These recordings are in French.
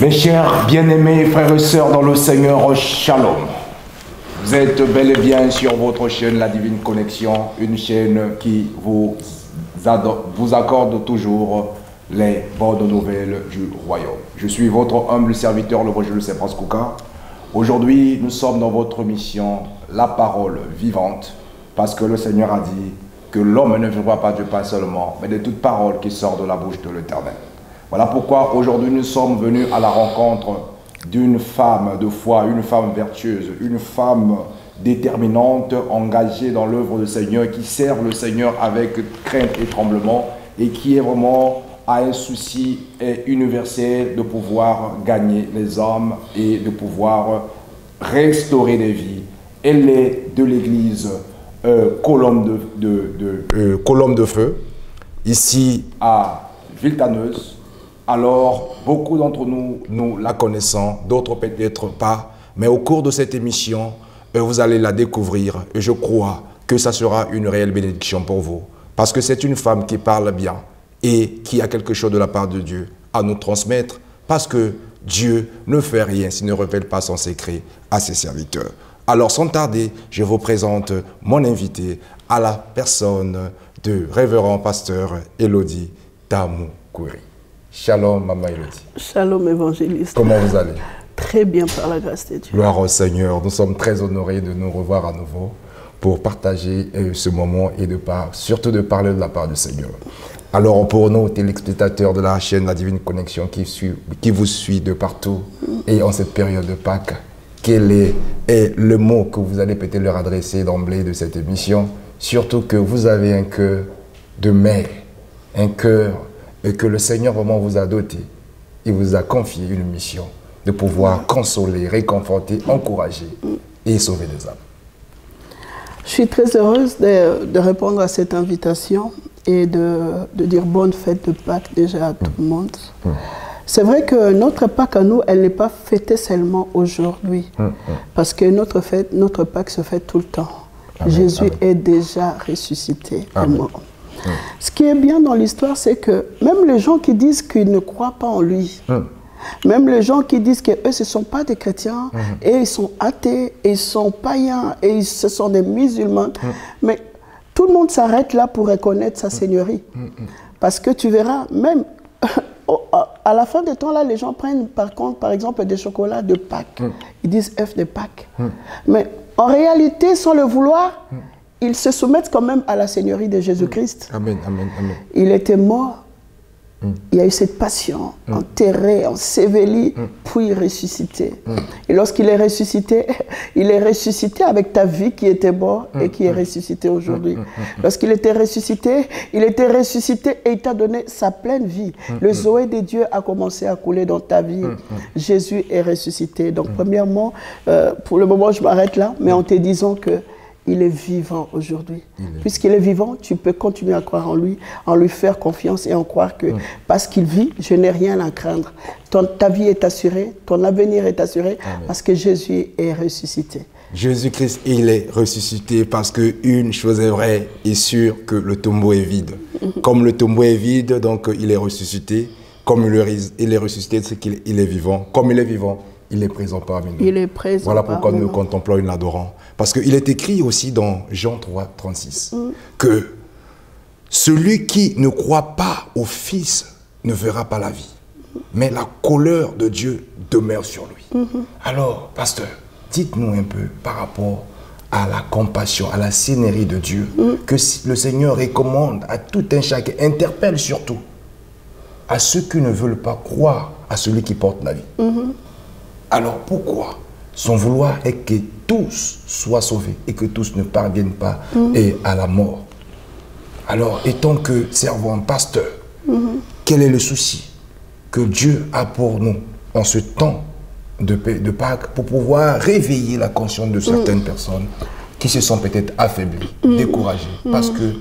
Mes chers bien-aimés frères et sœurs dans le Seigneur, Shalom. Vous êtes bel et bien sur votre chaîne La Divine Connexion, une chaîne qui vous accorde toujours les bonnes nouvelles du royaume. Je suis votre humble serviteur, le Roger Sepras Kouka. Aujourd'hui, nous sommes dans votre mission, la parole vivante, parce que le Seigneur a dit que l'homme ne vivra pas de pain seulement, mais de toute parole qui sort de la bouche de l'Éternel. Voilà pourquoi aujourd'hui nous sommes venus à la rencontre d'une femme de foi, une femme vertueuse, une femme déterminante, engagée dans l'œuvre du Seigneur, qui sert le Seigneur avec crainte et tremblement et qui est vraiment a un souci universel de pouvoir gagner les hommes et de pouvoir restaurer des vies. Elle est de l'église Colombe de Feu, ici à Villetaneuse. Alors, beaucoup d'entre nous, nous la connaissons, d'autres peut-être pas, mais au cours de cette émission, vous allez la découvrir et je crois que ça sera une réelle bénédiction pour vous. Parce que c'est une femme qui parle bien et qui a quelque chose de la part de Dieu à nous transmettre, parce que Dieu ne fait rien s'il ne révèle pas son secret à ses serviteurs. Alors, sans tarder, je vous présente mon invité à la personne de révérend pasteur Elodie Tamoukouri. Shalom, Maman Elodie. Shalom, évangéliste. Comment vous allez? Très bien, par la grâce de Dieu. Gloire au Seigneur. Nous sommes très honorés de nous revoir à nouveau pour partager ce moment et surtout de parler de la part du Seigneur. Alors, pour nos téléspectateurs de la chaîne La Divine Connexion qui vous suit de partout et en cette période de Pâques, quel est le mot que vous allez peut-être leur adresser d'emblée de cette émission? Surtout que vous avez un cœur de mère, un cœur et que le Seigneur vraiment vous a doté. Il vous a confié une mission de pouvoir consoler, réconforter, encourager et sauver des âmes. Je suis très heureuse de répondre à cette invitation et de dire bonne fête de Pâques déjà à tout le monde. C'est vrai que notre Pâques à nous, elle n'est pas fêtée seulement aujourd'hui. Parce que notre Pâques se fête tout le temps. Amen, Jésus est déjà ressuscité. Ce qui est bien dans l'histoire, c'est que même les gens qui disent qu'ils ne croient pas en lui, même les gens qui disent qu'eux, ce ne sont pas des chrétiens, et ils sont athées, et ils sont païens, et ce sont des musulmans, mais tout le monde s'arrête là pour reconnaître sa seigneurie. Parce que tu verras, même à la fin des temps, là, les gens prennent par exemple des chocolats de Pâques. Ils disent œufs de Pâques. Mais en réalité, sans le vouloir, ils se soumettent quand même à la seigneurie de Jésus-Christ. Amen, amen, amen. Il était mort, il y a eu cette passion, enterré, enseveli, puis ressuscité. Et lorsqu'il est ressuscité avec ta vie qui était morte et qui est ressuscité aujourd'hui. Lorsqu'il était ressuscité et il t'a donné sa pleine vie. Le Zoé de Dieu a commencé à couler dans ta vie. Jésus est ressuscité. Donc premièrement, pour le moment je m'arrête là, mais en te disant que il est vivant aujourd'hui. Puisqu'il est vivant, tu peux continuer à croire en lui faire confiance et en croire que parce qu'il vit, je n'ai rien à craindre. Ta vie est assurée, ton avenir est assuré. Amen. Parce que Jésus est ressuscité. Jésus-Christ, il est ressuscité parce qu'une chose est vraie et sûre, que le tombeau est vide. Comme le tombeau est vide, donc il est ressuscité. Comme il est ressuscité, c'est qu'il est vivant. Comme il est vivant, il est présent parmi nous. Il est présent. Voilà pourquoi nous contemplons et l'adorons. Parce qu'il est écrit aussi dans Jean 3, 36, que celui qui ne croit pas au Fils ne verra pas la vie, mais la colère de Dieu demeure sur lui. Alors, pasteur, dites-nous un peu par rapport à la compassion, à la scénarii de Dieu, que le Seigneur recommande à tout un chacun, interpelle surtout à ceux qui ne veulent pas croire à celui qui porte la vie. Alors pourquoi son vouloir est que tous soient sauvés et que tous ne parviennent pas à la mort? Alors, étant que servant pasteur, quel est le souci que Dieu a pour nous en ce temps de Pâques pour pouvoir réveiller la conscience de certaines personnes qui se sont peut-être affaiblies, découragées, parce que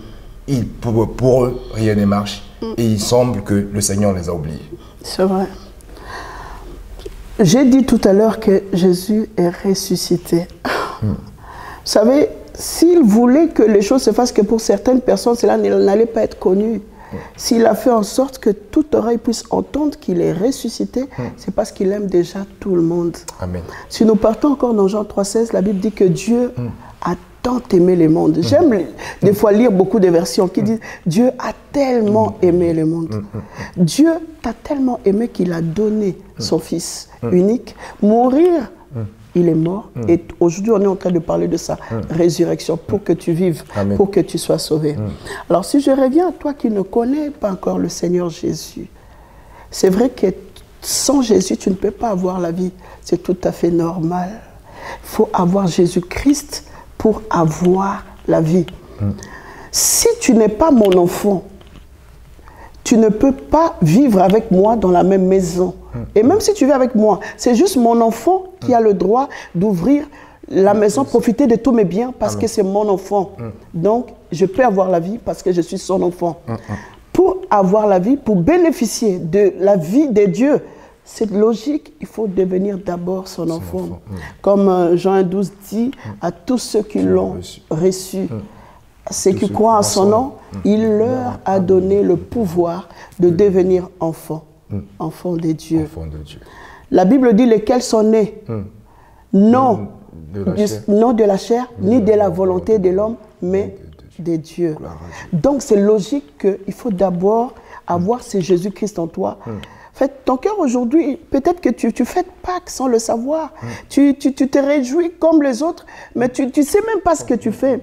pour eux, rien ne marche et il semble que le Seigneur les a oubliés. C'est vrai. J'ai dit tout à l'heure que Jésus est ressuscité. Vous savez, s'il voulait que les choses se fassent que pour certaines personnes, cela n'allait pas être connu. S'il a fait en sorte que toute oreille puisse entendre qu'il est ressuscité, c'est parce qu'il aime déjà tout le monde. Amen. Si nous partons encore dans Jean 3,16, la Bible dit que Dieu a tant aimé le monde. J'aime des fois lire beaucoup de versions qui disent Dieu a tellement aimé le monde. Dieu t'a tellement aimé qu'il a donné son Fils unique. Mourir, il est mort. Et aujourd'hui, on est en train de parler de sa résurrection pour que tu vives, Amen. pour que tu sois sauvé. Alors, si je reviens à toi qui ne connais pas encore le Seigneur Jésus, c'est vrai que sans Jésus, tu ne peux pas avoir la vie. C'est tout à fait normal. Il faut avoir Jésus-Christ pour avoir la vie. Si tu n'es pas mon enfant, tu ne peux pas vivre avec moi dans la même maison. Et même si tu vis avec moi, c'est juste mon enfant qui a le droit d'ouvrir la maison, profiter de tous mes biens parce que c'est mon enfant. Donc, je peux avoir la vie parce que je suis son enfant. Pour avoir la vie, pour bénéficier de la vie de Dieu, c'est logique, il faut devenir d'abord son enfant. Comme Jean 12 dit, à tous ceux qui l'ont reçu, ceux qui croient en son nom, il leur a donné le pouvoir de devenir enfants, enfants de Dieu. Enfants de Dieu. La Bible dit lesquels sont nés, non de la chair, ni de la volonté de l'homme, mais de Dieu. Donc c'est logique qu'il faut d'abord avoir ce Jésus-Christ en toi. En fait, ton cœur aujourd'hui, peut-être que tu fais Pâques sans le savoir. Tu te réjouis comme les autres, mais tu ne sais même pas ce que tu fais.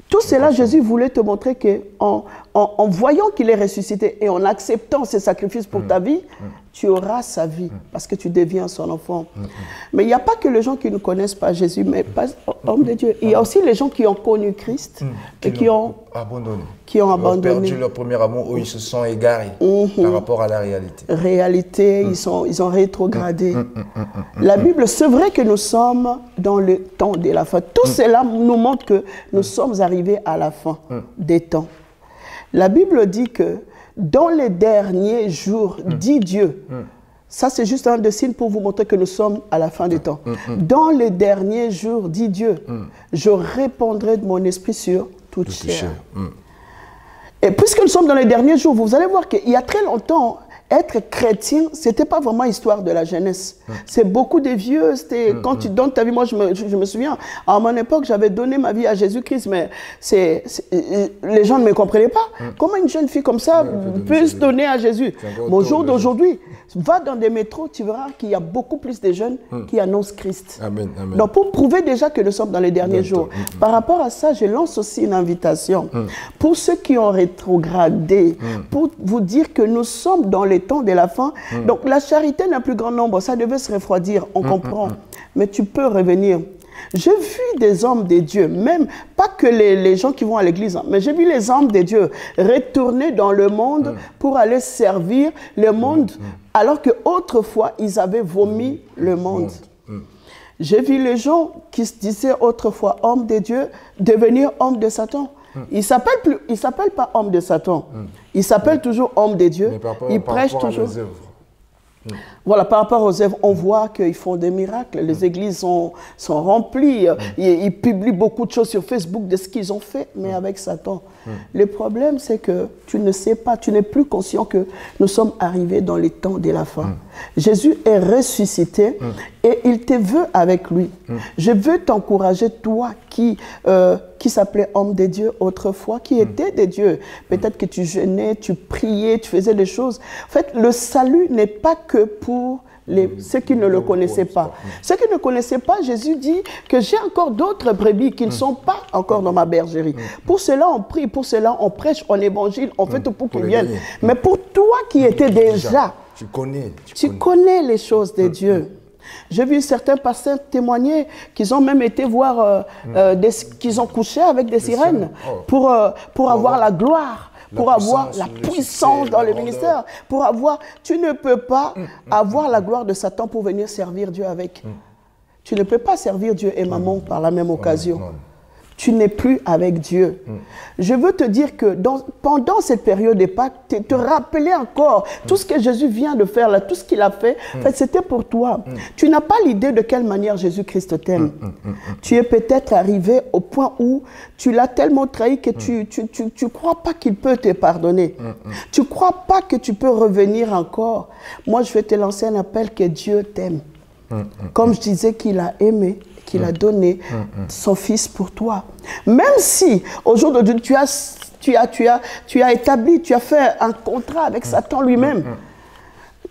Tout cela, Jésus voulait te montrer qu'en voyant qu'il est ressuscité et en acceptant ses sacrifices pour ta vie, tu auras sa vie parce que tu deviens son enfant. Mais il n'y a pas que les gens qui ne connaissent pas Jésus, mais pas homme de Dieu. Il y a aussi les gens qui ont connu Christ et qui ont abandonné. Ils ont perdu leur premier amour où ils se sont égarés par rapport à la réalité. Ils ont rétrogradé. La Bible, c'est vrai que nous sommes dans le temps de la fin. Tout cela nous montre que nous sommes arrivés à la fin des temps. La Bible dit que dans les derniers jours, dit Dieu, ça c'est juste un des signes pour vous montrer que nous sommes à la fin des temps. Dans les derniers jours, dit Dieu, je répandrai de mon esprit sur toute chair. Et puisque nous sommes dans les derniers jours, vous allez voir qu'il y a très longtemps, être chrétien, ce n'était pas vraiment histoire de la jeunesse. C'est beaucoup de vieux. Quand tu donnes ta vie, moi je me souviens, à mon époque, j'avais donné ma vie à Jésus-Christ, mais les gens ne me comprenaient pas. Comment une jeune fille comme ça peut se donner à Jésus? Au jour d'aujourd'hui, va dans des métros, tu verras qu'il y a beaucoup plus de jeunes qui annoncent Christ. Amen, amen. Donc pour prouver déjà que nous sommes dans les derniers jours, par rapport à ça, je lance aussi une invitation pour ceux qui ont rétrogradé, pour vous dire que nous sommes dans les temps de la fin. Donc la charité n'a plus grand nombre, ça devait se refroidir, on comprend. Mais tu peux revenir. J'ai vu des hommes de Dieu, même pas que les gens qui vont à l'église, mais j'ai vu les hommes de Dieu retourner dans le monde pour aller servir le monde, alors qu'autrefois, ils avaient vomi le monde. J'ai vu les gens qui se disaient autrefois hommes de Dieu devenir hommes de Satan. Il ne s'appelle pas homme de Satan. Il s'appelle toujours homme de Dieu. Il prêche toujours. Voilà, par rapport aux œuvres, on voit qu'ils font des miracles. Les églises sont remplies. Ils publient beaucoup de choses sur Facebook de ce qu'ils ont fait, mais avec Satan. Le problème, c'est que tu ne sais pas, tu n'es plus conscient que nous sommes arrivés dans les temps de la fin. Jésus est ressuscité et il te veut avec lui. Je veux t'encourager, toi qui s'appelait homme de Dieu autrefois, qui était de Dieu. Peut-être que tu jeûnais, tu priais, tu faisais des choses. En fait, le salut n'est pas que pour ceux qui ne le connaissaient pas. Ceux qui ne connaissaient pas, Jésus dit que j'ai encore d'autres brebis qui ne sont pas encore dans ma bergerie. Pour cela, on prie, pour cela, on prêche, on évangile, on fait tout pour qu'ils viennent. Mais pour toi qui étais déjà, tu connais les choses de Dieu. J'ai vu certains pasteurs témoigner qu'ils ont même été voir, qu'ils ont couché avec des sirènes pour avoir la gloire. Pour avoir la puissance dans le ministère, pour avoir... Tu ne peux pas avoir la gloire de Satan pour venir servir Dieu avec. Tu ne peux pas servir Dieu et maman par la même occasion. tu n'es plus avec Dieu. Je veux te dire que pendant cette période de Pâques, te rappeler encore tout ce que Jésus vient de faire là, tout ce qu'il a fait, en fait, c'était pour toi. Tu n'as pas l'idée de quelle manière Jésus-Christ t'aime. Tu es peut-être arrivé au point où tu l'as tellement trahi que tu crois pas qu'il peut te pardonner. Tu crois pas que tu peux revenir encore. Moi, je vais te lancer un appel que Dieu t'aime. Comme je disais qu'il a aimé, qu'il a donné son fils pour toi. Même si aujourd'hui tu as établi, tu as fait un contrat avec Satan lui-même.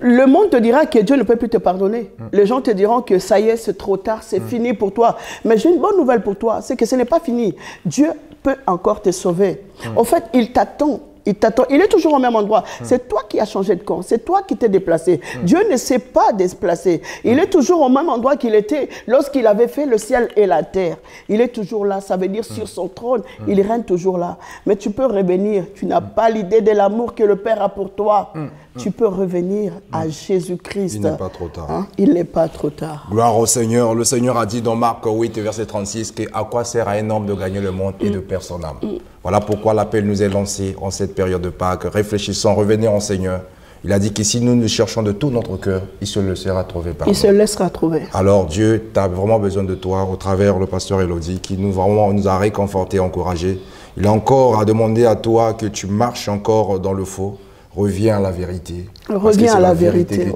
Le monde te dira que Dieu ne peut plus te pardonner. Les gens te diront que ça y est, c'est trop tard, c'est fini pour toi. Mais j'ai une bonne nouvelle pour toi, c'est que ce n'est pas fini. Dieu peut encore te sauver. En fait, il t'attend. Il t'attend. Il est toujours au même endroit. C'est toi qui as changé de camp. C'est toi qui t'es déplacé. Dieu ne s'est pas déplacé. Il est toujours au même endroit qu'il était lorsqu'il avait fait le ciel et la terre. Il est toujours là. Ça veut dire sur son trône. Il règne toujours là. Mais tu peux revenir. Tu n'as pas l'idée de l'amour que le Père a pour toi. Tu peux revenir à Jésus-Christ. Il n'est pas trop tard. Hein? Il n'est pas trop tard. Gloire au Seigneur. Le Seigneur a dit dans Marc 8, verset 36, qu'à quoi sert à un homme de gagner le monde et de perdre son âme. Voilà pourquoi l'appel nous est lancé en cette période de Pâques. Réfléchissons, revenez en Seigneur. Il a dit que si nous nous cherchons de tout notre cœur, il se laissera trouver par nous. Il se laissera trouver. Alors Dieu, tu as vraiment besoin de toi au travers le pasteur Elodie qui nous a réconfortés, encouragés. Il a encore à demander à toi que tu marches encore dans le faux. Reviens à la vérité. Reviens à la vérité.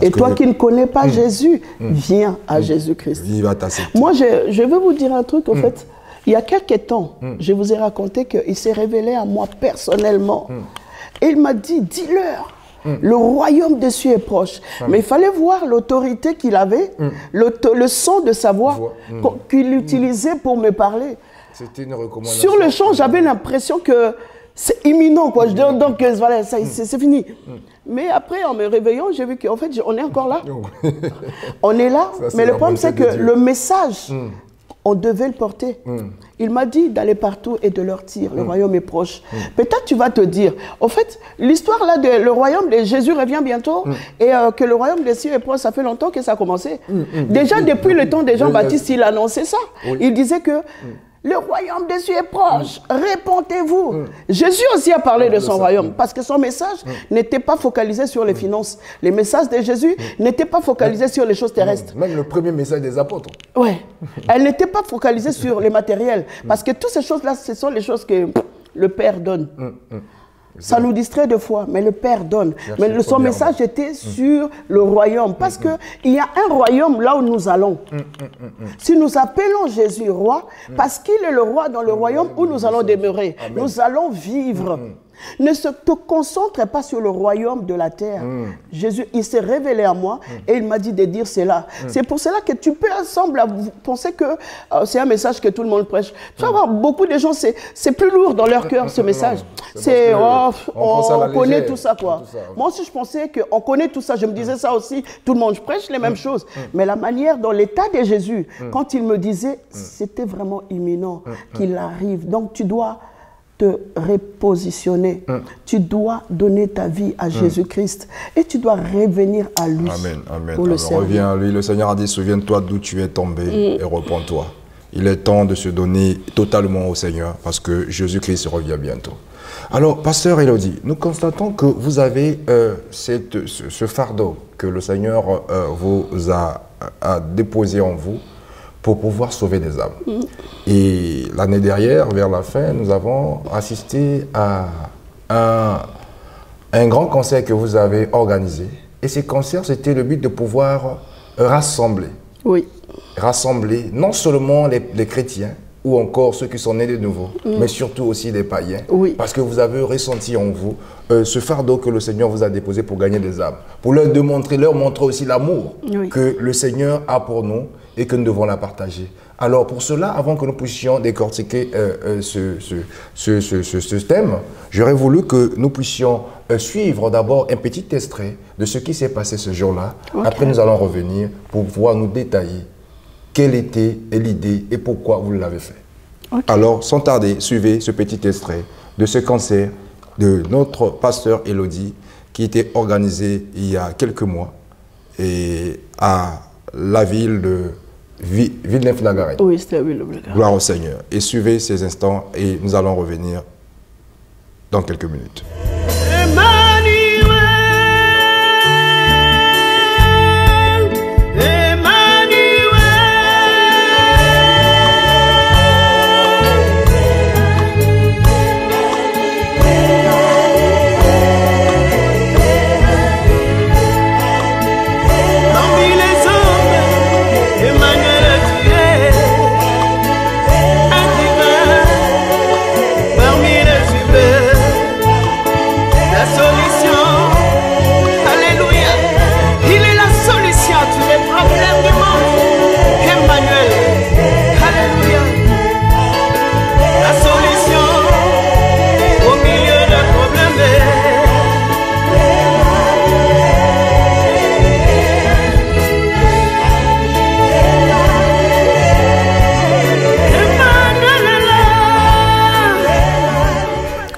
Et toi qui ne connais pas Jésus, viens à Jésus-Christ. Moi, je veux vous dire un truc, en fait. Il y a quelques temps, je vous ai raconté qu'il s'est révélé à moi personnellement. Et il m'a dit, dis-leur, le royaume des cieux est proche. Mais il fallait voir l'autorité qu'il avait, le son de sa voix qu'il utilisait pour me parler. C'était une recommandation. Sur le champ, j'avais l'impression que c'est imminent, quoi. Donc, voilà, c'est fini. Mais après, en me réveillant, j'ai vu qu'en fait, on est encore là. On est là, mais le problème, c'est que le message, on devait le porter. Il m'a dit d'aller partout et de leur dire, le royaume est proche. Peut-être tu vas te dire, en fait, l'histoire là, le royaume de Jésus revient bientôt et que le royaume des cieux est proche, ça fait longtemps que ça a commencé. Déjà, depuis le temps de Jean-Baptiste, il annonçait ça. Il disait que le royaume des cieux est proche, répondez-vous. Jésus aussi a parlé de son royaume parce que son message n'était pas focalisé sur les finances. Les messages de Jésus n'étaient pas focalisés sur les choses terrestres. Même le premier message des apôtres. Ouais, elle n'était pas focalisée sur les matériels parce que toutes ces choses-là, ce sont les choses que le Père donne. Ça nous distrait de fois, mais le Père donne. Mais son message était sur le royaume. Parce qu'il y a un royaume là où nous allons. Si nous appelons Jésus roi, parce qu'il est le roi dans le royaume où nous allons demeurer. Nous allons vivre. Ne te concentre pas sur le royaume de la terre. Jésus, il s'est révélé à moi et il m'a dit de dire cela. C'est pour cela que tu peux ensemble penser que c'est un message que tout le monde prêche. Tu vas voir, beaucoup de gens, c'est plus lourd dans leur cœur ce message. C'est, on connaît tout ça, quoi. Moi aussi, je pensais qu'on connaît tout ça. Je me disais ça aussi. Tout le monde, je prêche les mêmes choses. Mais la manière, dans l'état de Jésus, quand il me disait, c'était vraiment imminent qu'il arrive. Donc, tu dois te repositionner. Tu dois donner ta vie à Jésus-Christ et tu dois revenir à lui. Amen, amen. Reviens à lui. Le Seigneur a dit, souviens-toi d'où tu es tombé et repens-toi. Il est temps de se donner totalement au Seigneur parce que Jésus-Christ revient bientôt. Alors, pasteur Elodie, nous constatons que vous avez ce fardeau que le Seigneur vous a déposé en vous pour pouvoir sauver des âmes. Et l'année dernière, vers la fin, nous avons assisté à un grand concert que vous avez organisé. Et ce concert, c'était le but de pouvoir rassembler. Oui. Rassembler non seulement les chrétiens, ou encore ceux qui sont nés de nouveau, mais surtout aussi les païens. Oui. Parce que vous avez ressenti en vous ce fardeau que le Seigneur vous a déposé pour gagner des âmes. Pour leur montrer aussi l'amour que le Seigneur a pour nous et que nous devons la partager. Alors pour cela, avant que nous puissions décortiquer ce thème, j'aurais voulu que nous puissions suivre d'abord un petit extrait de ce qui s'est passé ce jour-là. Après, nous allons revenir pour pouvoir nous détailler quelle était l'idée et pourquoi vous l'avez fait. Alors, sans tarder, suivez ce petit extrait de ce concert de notre pasteur Elodie qui était organisé il y a quelques mois et à la ville Villeneuve-la-Garenne. Oui, c'était à Villeneuve-la-Garenne. Gloire au Seigneur. Et suivez ces instants et nous allons revenir dans quelques minutes.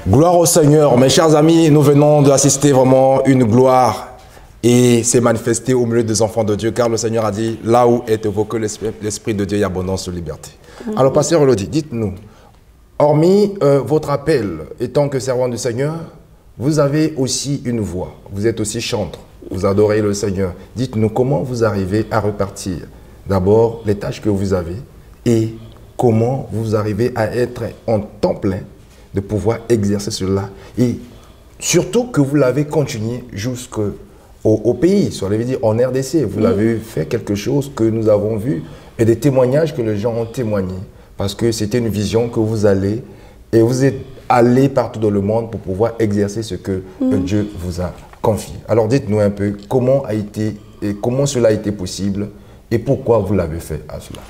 Gloire au Seigneur, mes chers amis, nous venons d'assister vraiment une gloire et c'est manifesté au milieu des enfants de Dieu, car le Seigneur a dit, là où est évoqué l'Esprit de Dieu, il y a abondance de liberté. Alors, pasteur Elodie, dites-nous, hormis votre appel, étant que servant du Seigneur, vous avez aussi une voix, vous êtes aussi chantre, vous adorez le Seigneur. Dites-nous comment vous arrivez à repartir d'abord les tâches que vous avez et comment vous arrivez à être en temps plein de pouvoir exercer cela. Et surtout que vous l'avez continué jusqu'au pays, sur les dire en RDC. Vous l'avez fait quelque chose que nous avons vu et des témoignages que les gens ont témoigné. Parce que c'était une vision que vous allez et vous êtes allé partout dans le monde pour pouvoir exercer ce que Dieu vous a confié. Alors dites-nous un peu comment cela a été possible et pourquoi vous l'avez fait à cela.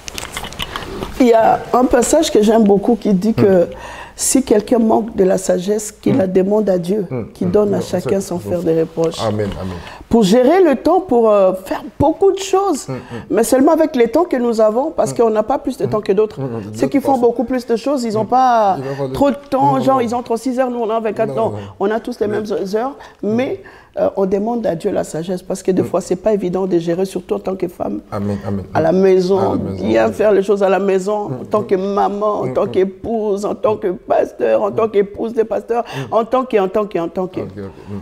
Il y a un passage que j'aime beaucoup qui dit que si quelqu'un manque de la sagesse, qu'il la demande à Dieu, qui donne à chacun sans faire de reproches. Amen, amen. Pour gérer le temps, pour faire beaucoup de choses, mais seulement avec les temps que nous avons, parce qu'on n'a pas plus de temps que d'autres. Ceux qui font beaucoup plus de choses, ils n'ont pas trop de temps, genre ils ont 36 heures, nous on a 24 ans. On a tous les mêmes heures, mais on demande à Dieu la sagesse, parce que des fois, ce n'est pas évident de gérer, surtout en tant que femme, à la maison, bien faire les choses à la maison, en tant que maman, en tant qu'épouse, en tant que pasteur, en tant qu'épouse de pasteur, en tant que.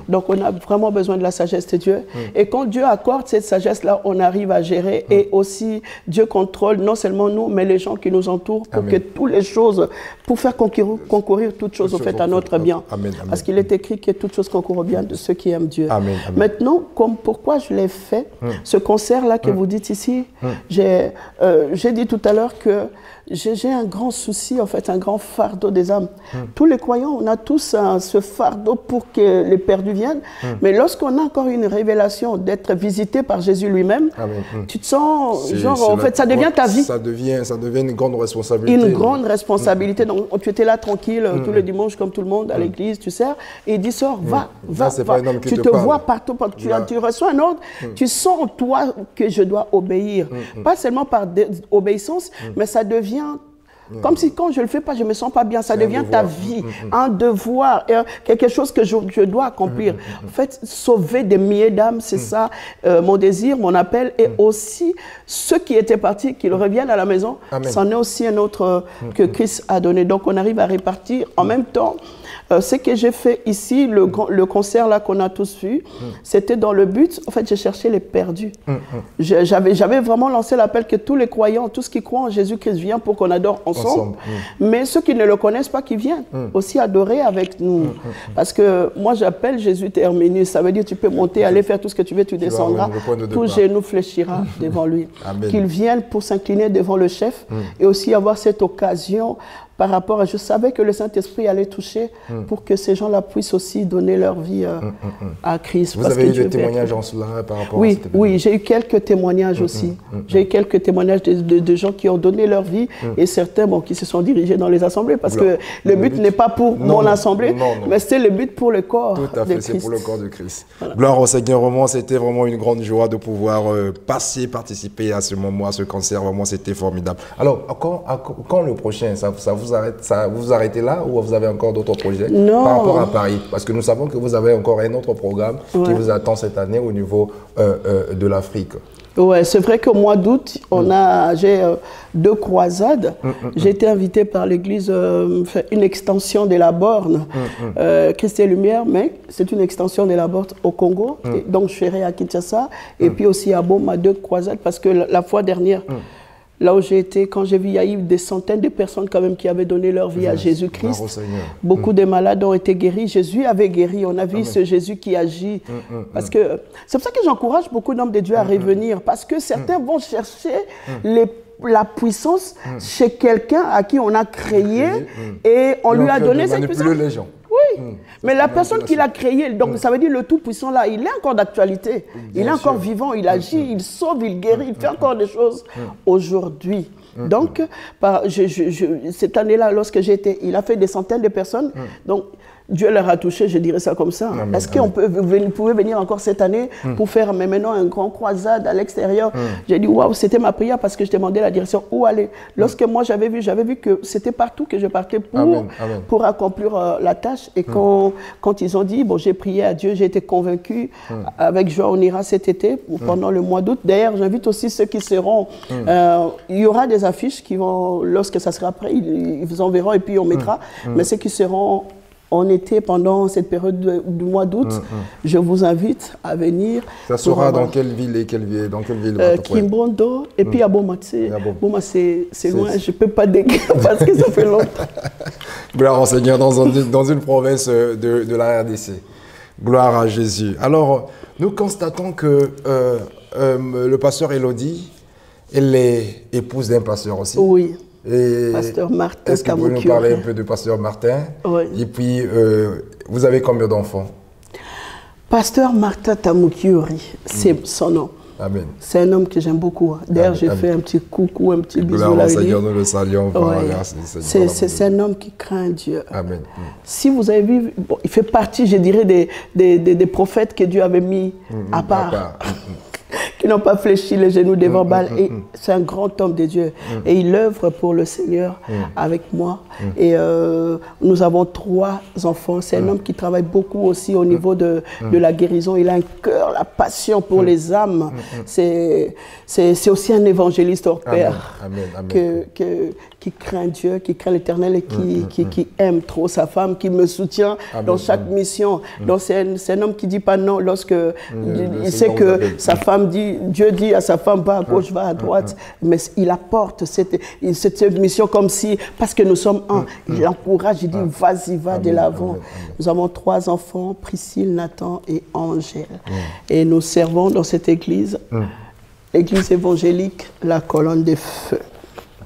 Donc, on a vraiment besoin de la sagesse de Dieu. Et quand Dieu accorde cette sagesse-là, on arrive à gérer. Et aussi, Dieu contrôle non seulement nous, mais les gens qui nous entourent pour que toutes les choses, pour faire concourir toutes choses au fait à notre bien. Parce qu'il est écrit que toutes choses concourent au bien de ceux qui aiment Dieu. Amen, amen. Maintenant, pourquoi je l'ai fait, ce concert-là que vous dites ici, j'ai dit tout à l'heure que j'ai un grand souci, en fait, un grand fardeau des âmes. Tous les croyants, on a tous ce fardeau pour que les perdus viennent. Mais lorsqu'on a encore une révélation d'être visité par Jésus lui-même, tu te sens, genre, en fait, ça devient ta vie. Ça devient une grande responsabilité. Une grande responsabilité. Donc, tu étais là tranquille, tous les dimanches, comme tout le monde, à l'église, tu sers, et il dit, sors, va. Tu te vois partout, tu reçois un ordre, tu sens en toi que je dois obéir. Pas seulement par obéissance, mais ça devient comme si quand je ne le fais pas, je ne me sens pas bien. Ça devient ta vie, un devoir, quelque chose que je dois accomplir. En fait, sauver des milliers d'âmes, c'est ça mon désir, mon appel. Et aussi, ceux qui étaient partis, qu'ils reviennent à la maison, c'en est aussi un autre que Christ a donné. Donc, on arrive à répartir en même temps. Ce que j'ai fait ici, le concert là qu'on a tous vu, c'était dans le but, en fait, j'ai cherché les perdus. J'avais vraiment lancé l'appel que tous les croyants, tous qui croient en Jésus-Christ viennent pour qu'on adore ensemble. Mais ceux qui ne le connaissent pas, qui viennent aussi adorer avec nous. Parce que moi, j'appelle Jésus terminus. Ça veut dire tu peux monter, aller faire tout ce que tu veux, tu descendras. Tout genou fléchira devant lui. Qu'ils viennent pour s'incliner devant le chef et aussi avoir cette occasion par rapport à... Je savais que le Saint-Esprit allait toucher pour que ces gens-là puissent aussi donner leur vie à Christ. Vous avez eu des témoignages en cela par rapport à cette événement? Oui, j'ai eu quelques témoignages aussi. J'ai eu quelques témoignages de gens qui ont donné leur vie et certains qui se sont dirigés dans les assemblées parce que le but n'est pas pour mon assemblée, mais c'est le but pour le corps de Christ. Tout à fait, c'est pour le corps de Christ. Voilà. Gloire au Seigneur, vraiment, c'était vraiment une grande joie de pouvoir participer à ce moment, à ce concert. Vraiment, c'était formidable. Alors, quand le prochain, ça vous vous arrêtez là ou vous avez encore d'autres projets par rapport à Paris? Parce que nous savons que vous avez encore un autre programme qui vous attend cette année au niveau de l'Afrique. Ouais, c'est vrai qu'au mois d'août, j'ai 2 croisades. J'ai été invité par l'église, une extension de la borne, Christ et Lumière, mais c'est une extension de la borne au Congo. Et donc je serai à Kinshasa et puis aussi à Boma, 2 croisades, parce que la fois dernière, là où j'ai été, quand j'ai vu, il y a eu des centaines de personnes quand même qui avaient donné leur vie à Jésus-Christ. Beaucoup de malades ont été guéris. Jésus avait guéri. On a vu ce Jésus qui agit. Parce que c'est pour ça que j'encourage beaucoup d'hommes de Dieu à revenir. Parce que certains vont chercher la puissance chez quelqu'un à qui on a créé et on lui a donné cette puissance. Les gens. Oui, mais la personne qui l'a créé, donc ça veut dire le Tout-Puissant là, il est encore d'actualité. Il est encore vivant, il agit, il sauve, il guérit, il fait encore des choses aujourd'hui. Donc, cette année-là, lorsque j'étais, il a fait des centaines de personnes. Donc, Dieu leur a touché, je dirais ça comme ça. Est-ce qu'on pouvait venir encore cette année pour faire mais maintenant un grand croisade à l'extérieur? J'ai dit, waouh, c'était ma prière parce que je demandais la direction où aller. Lorsque moi j'avais vu que c'était partout que je partais pour accomplir la tâche. Et quand ils ont dit, bon, j'ai prié à Dieu, j'ai été convaincu, avec joie, on ira cet été pendant le mois d'août. D'ailleurs, j'invite aussi ceux qui seront, il y aura des affiches qui vont, lorsque ça sera prêt, ils vous enverront et puis on mettra. Mais ceux qui seront en été, pendant cette période du mois d'août, je vous invite à venir. Ça sera dans quelle ville et dans quelle ville Kimbondo et puis à Boma. Boma, c'est loin, je ne peux pas décrire parce que ça fait longtemps. Gloire au Seigneur dans une province de la RDC. Gloire à Jésus. Alors, nous constatons que le pasteur Elodie, elle est épouse d'un pasteur aussi. Oui. Et pasteur Martin. Est-ce que vous pouvez nous parler un peu de pasteur Martin? Oui. Et puis, vous avez combien d'enfants? Pasteur Martin Tamukiori, c'est son nom. Amen. C'est un homme que j'aime beaucoup. D'ailleurs, j'ai fait un petit coucou, un petit bisou là. Seigneur, nous le saluons. C'est un homme qui craint Dieu. Amen. Si vous avez vu, bon, il fait partie, je dirais, des prophètes que Dieu avait mis à part. Qui n'ont pas fléchi les genoux devant Baal. Et c'est un grand homme de Dieu. Et il œuvre pour le Seigneur avec moi. Et nous avons 3 enfants. C'est un homme qui travaille beaucoup aussi au niveau de la guérison. Il a un cœur, la passion pour les âmes. C'est aussi un évangéliste hors pair. Qui craint Dieu, qui craint l'Éternel et qui aime trop sa femme, qui me soutient dans chaque mission. Donc c'est un homme qui ne dit pas non lorsque il sait que sa femme dit, Dieu dit à sa femme, va à gauche, va à droite, mais il apporte cette mission comme si, parce que nous sommes un, il encourage, il dit, vas-y, va de l'avant. Nous avons 3 enfants, Priscille, Nathan et Angèle. Et nous servons dans cette église, l'église évangélique, la colonne de feu.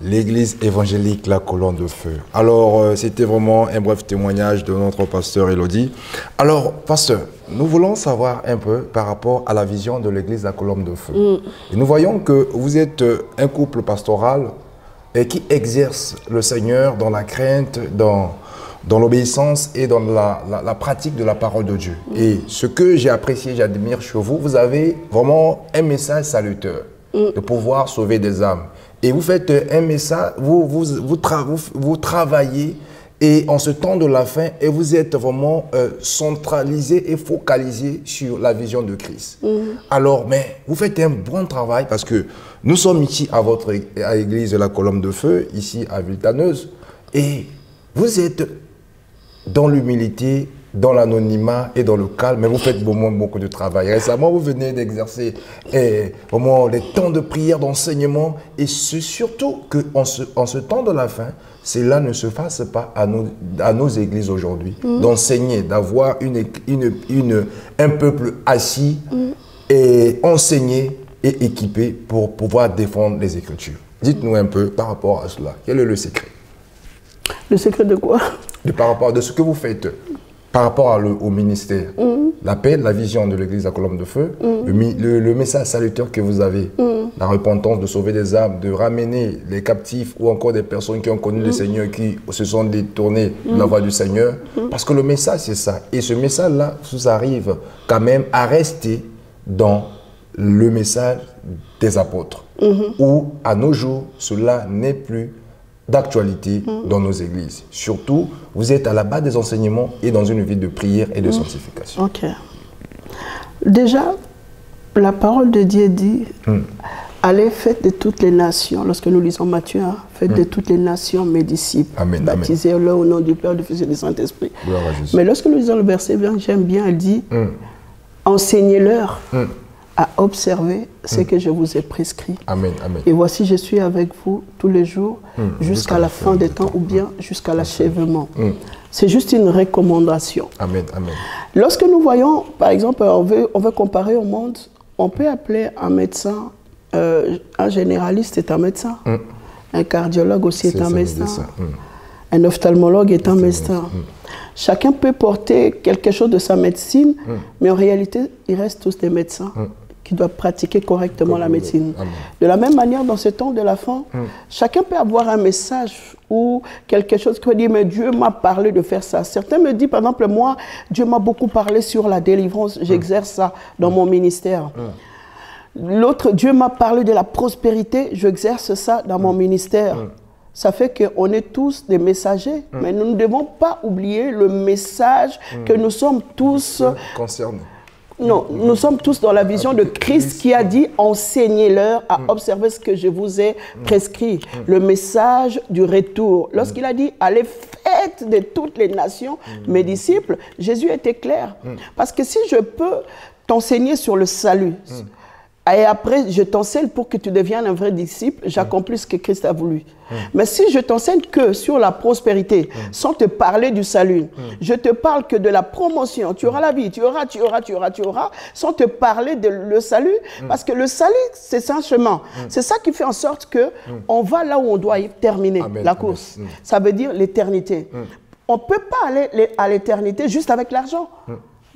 L'église évangélique, la colonne de feu. Alors, c'était vraiment un bref témoignage de notre pasteur Elodie. Alors, pasteur, nous voulons savoir un peu par rapport à la vision de l'église, la colonne de feu. Et nous voyons que vous êtes un couple pastoral et qui exerce le Seigneur dans la crainte, dans l'obéissance et dans la pratique de la parole de Dieu. Et ce que j'ai apprécié, j'admire chez vous, vous avez vraiment un message salutaire de pouvoir sauver des âmes. Et vous faites un message, vous travaillez et en ce temps de la fin, et vous êtes vraiment centralisé et focalisé sur la vision de Christ. Alors, mais vous faites un bon travail parce que nous sommes ici à l'église de la colonne de feu, ici à Villetaneuse, et vous êtes dans l'humilité, dans l'anonymat et dans le calme, mais vous faites beaucoup de travail. Récemment, vous venez d'exercer vraiment les temps de prière, d'enseignement, et c'est surtout qu'en ce temps de la fin, cela ne se fasse pas à nos églises aujourd'hui, d'enseigner, d'avoir un peuple assis et enseigné et équipé pour pouvoir défendre les Écritures. Dites-nous un peu par rapport à cela. Quel est le secret? Le secret de quoi? Par rapport à ce que vous faites. Par rapport au ministère, l'appel, la vision de l'église à colonne de feu, le message salutaire que vous avez, la repentance, de sauver des âmes, de ramener les captifs ou encore des personnes qui ont connu le Seigneur, qui se sont détournées de la voie du Seigneur. Parce que le message, c'est ça. Et ce message-là vous arrive quand même à rester dans le message des apôtres. Où, à nos jours, cela n'est plus d'actualité dans nos églises. Surtout, vous êtes à la base des enseignements et dans une vie de prière et de sanctification. Ok. Déjà, la parole de Dieu dit, allez, faites de toutes les nations, lorsque nous lisons Matthieu, hein, faites de toutes les nations mes disciples, baptisez-leur au nom du Père, du Fils et du Saint-Esprit. Mais lorsque nous lisons le verset 20, j'aime bien, elle dit, enseignez-leur à observer ce que je vous ai prescrit. Amen, amen. Et voici, je suis avec vous tous les jours jusqu'à la fin des temps ou bien jusqu'à l'achèvement. C'est juste une recommandation. Amen, amen. Lorsque nous voyons, par exemple, on veut comparer au monde, on peut appeler un médecin, un généraliste est un médecin, un cardiologue aussi est un médecin, un ophtalmologue est un médecin. Chacun peut porter quelque chose de sa médecine, mais en réalité, ils restent tous des médecins qui doivent pratiquer correctement la médecine. De la même manière, dans ce temps de la fin, chacun peut avoir un message ou quelque chose qui dit, mais Dieu m'a parlé de faire ça. Certains me disent, par exemple, moi, Dieu m'a beaucoup parlé sur la délivrance, j'exerce ça dans mon ministère. L'autre, Dieu m'a parlé de la prospérité, j'exerce ça dans mon ministère. Ça fait qu'on est tous des messagers, mais nous ne devons pas oublier le message que nous sommes tous concernés. Non, nous sommes tous dans la vision de Christ qui a dit « Enseignez-leur à observer ce que je vous ai prescrit ». Le message du retour. Lorsqu'il a dit « Allez, faites de toutes les nations mes disciples », Jésus était clair. Parce que si je peux t'enseigner sur le salut, et après, je t'enseigne pour que tu deviennes un vrai disciple, j'accomplis ce que Christ a voulu. Mais si je t'enseigne que sur la prospérité, sans te parler du salut, je te parle que de la promotion, tu auras la vie, tu auras, sans te parler de le salut, parce que le salut, c'est un chemin. C'est ça qui fait en sorte que on va là où on doit terminer la course. Ça veut dire l'éternité. On ne peut pas aller à l'éternité juste avec l'argent,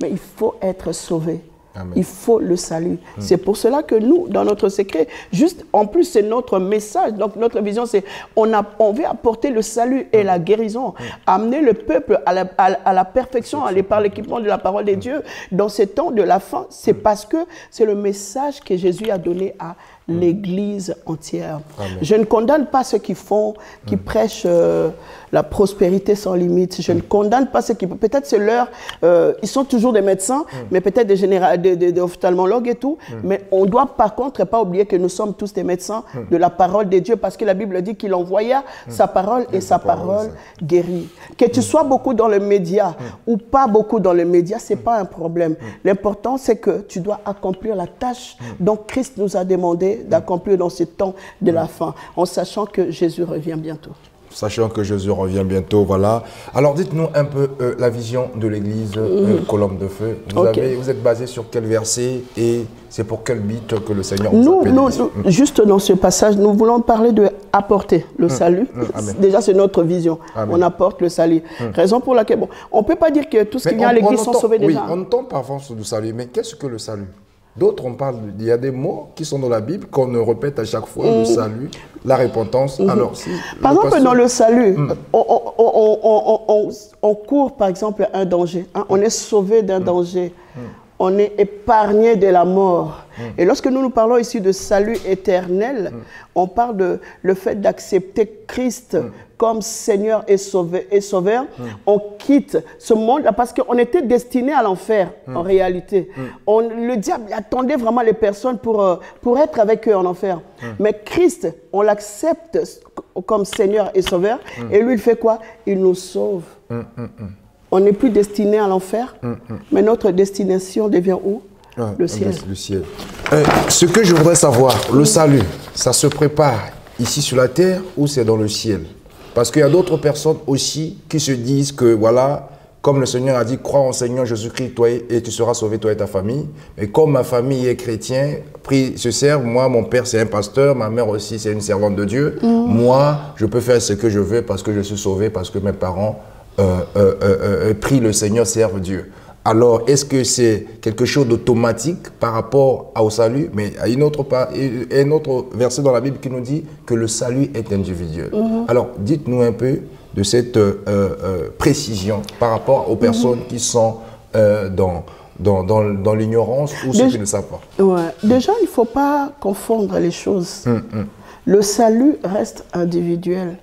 mais il faut être sauvé. Amen. Il faut le salut. C'est pour cela que nous, dans notre secret, juste en plus, c'est notre message. Donc, notre vision, c'est on veut apporter le salut et la guérison, amener le peuple à la perfection, aller par l'équipement de la parole de Dieu. Dans ces temps de la fin, c'est parce que c'est le message que Jésus a donné à l'Église entière. Amen. Je ne condamne pas ceux qui font, qui prêchent la prospérité sans limite. Je ne condamne pas ceux qui... Peut-être c'est leur... ils sont toujours des médecins, mais peut-être des ophtalmologues et tout. Mais on doit par contre pas oublier que nous sommes tous des médecins de la parole de Dieu, parce que la Bible dit qu'il envoya sa parole et sa parole guérit. Que tu sois beaucoup dans le média ou pas beaucoup dans le média, c'est pas un problème. L'important, c'est que tu dois accomplir la tâche dont Christ nous a demandé d'accomplir dans ce temps de la fin, en sachant que Jésus revient bientôt. Sachant que Jésus revient bientôt, voilà. Alors dites-nous un peu la vision de l'église Colombe de Feu. Vous êtes basé sur quel verset et c'est pour quel but que le Seigneur vous appelle juste dans ce passage, nous voulons parler de apporter le salut. Déjà, c'est notre vision. Amen. On apporte le salut. Raison pour laquelle, bon, on ne peut pas dire que tout ce qui vient à l'église sont sauvés déjà. Oui, on entend parfois du salut, mais qu'est-ce que le salut? D'autres, on parle, il y a des mots qui sont dans la Bible qu'on répète à chaque fois, le salut, la repentance. Alors, si par exemple, dans le salut, on court par exemple un danger, hein, on est sauvé d'un danger, on est épargné de la mort. Et lorsque nous parlons ici de salut éternel, on parle de le fait d'accepter Christ comme Seigneur et Sauveur. On quitte ce monde-là parce qu'on était destiné à l'enfer en réalité. Le diable attendait vraiment les personnes pour être avec eux en enfer. Mais Christ, on l'accepte comme Seigneur et Sauveur. Et lui, il fait quoi? Il nous sauve. On n'est plus destiné à l'enfer, mais notre destination devient où? Le ciel. Le ciel. Ce que je voudrais savoir, le salut, ça se prépare ici sur la terre ou c'est dans le ciel? Parce qu'il y a d'autres personnes aussi qui se disent que voilà, comme le Seigneur a dit, crois en Seigneur Jésus-Christ, toi et tu seras sauvé, toi et ta famille. Mais comme ma famille est chrétienne, se serve, moi, mon père c'est un pasteur, ma mère aussi c'est une servante de Dieu. Moi, je peux faire ce que je veux parce que je suis sauvé, parce que mes parents prient le Seigneur, servent Dieu. Alors, est-ce que c'est quelque chose d'automatique par rapport au salut? Mais il y a un autre verset dans la Bible qui nous dit que le salut est individuel. Alors, dites-nous un peu de cette précision par rapport aux personnes qui sont dans l'ignorance ou ceux qui ne savent pas. Ouais. Déjà, il ne faut pas confondre les choses. Le salut reste individuel.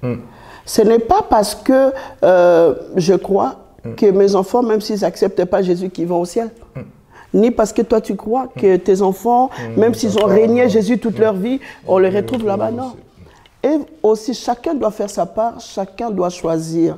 Ce n'est pas parce que je crois que mes enfants, même s'ils n'acceptent pas Jésus, qu'ils vont au ciel. Ni parce que toi tu crois que tes enfants, même s'ils ont régné Jésus toute leur vie, on les retrouve là-bas, non. Et aussi, chacun doit faire sa part, chacun doit choisir.